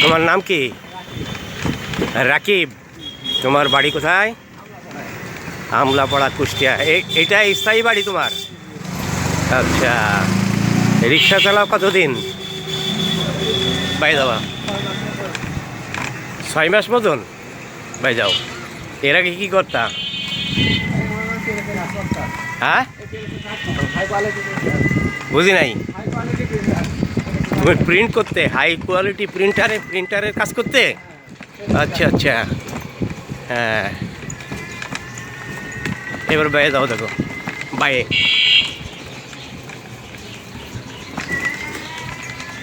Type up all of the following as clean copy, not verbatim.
তোমার নাম কি? রাকিব। তোমার বাড়ি কোথায়? আমলাপাড়া, কুষ্টিয়া। এইটা স্থায়ী বাড়ি তোমার? আচ্ছা, রিক্সা চালাও কতদিন? বাই যাওয়া 6 মাস মতন বাই যাও। এর আগে কি করতা? হ্যাঁ, বুঝি নাই। তুমি প্রিন্ট করতে? হাই কোয়ালিটি প্রিন্টারের কাজ করতে? আচ্ছা আচ্ছা, হ্যাঁ। এবার বাইরে যাও, দেখো বাইরে।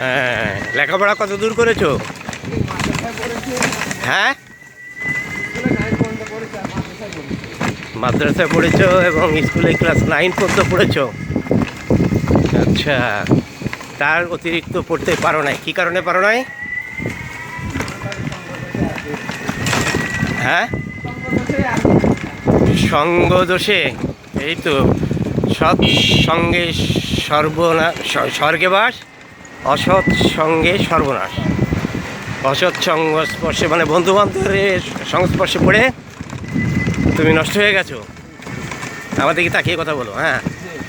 হ্যাঁ, লেখাপড়া কত দূর করেছো? হ্যাঁ, মাদ্রাসায় পড়েছো এবং স্কুলে ক্লাস 9 পর্যন্ত পড়েছো। আচ্ছা, তার অতিরিক্ত পড়তে পারো নাই? কী কারণে পারো নাই? হ্যাঁ, সঙ্গ দোষে। এই তো, সৎ সঙ্গে সর্বনাশ, স্বর্গে বাস, অসৎ সঙ্গে সর্বনাশ। অসৎ সংস্পর্শে মানে বন্ধু বান্ধবের সংস্পর্শে পড়ে তুমি নষ্ট হয়ে গেছো। আমাদেরকে তাকিয়ে কথা বলো। হ্যাঁ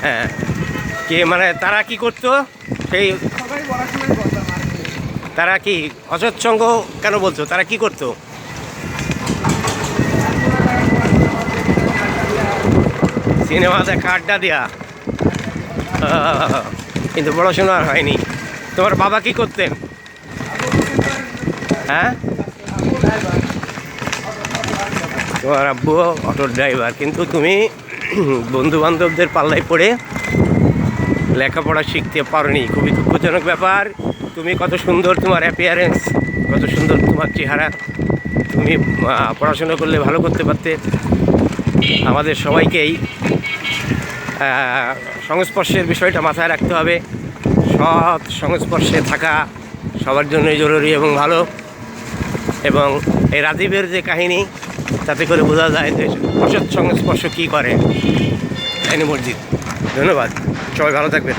হ্যাঁ, কে মানে তারা কি করতো? সেই তারা কি অসৎ সঙ্গ কেন বলছো? তারা কি করতো? সিনেমা দেখা, আড্ডা দেওয়া, কিন্তু পড়াশোনা আর হয়নি। তোমার বাবা কি করতেন? হ্যাঁ, তোমার আব্বু অটোর ড্রাইভার, কিন্তু তুমি বন্ধু বান্ধবদের পাল্লায় পড়ে লেখাপড়া শিখতে পারোনি। খুবই দুঃখজনক ব্যাপার। তুমি কত সুন্দর, তোমার অ্যাপিয়ারেন্স, কত সুন্দর তোমার চেহারা। তুমি পড়াশোনা করলে ভালো করতে পারতে। আমাদের সবাইকেই সংস্পর্শের বিষয়টা মাথায় রাখতে হবে। সৎ সংস্পর্শে থাকা সবার জন্যই জরুরি এবং ভালো। এবং এই রাজীবের যে কাহিনী, তাতে করে বোঝা যায় যে অসৎ সংস্পর্শ কী করে। মসজিদ। ধন্যবাদ, সবাই ভালো থাকবেন।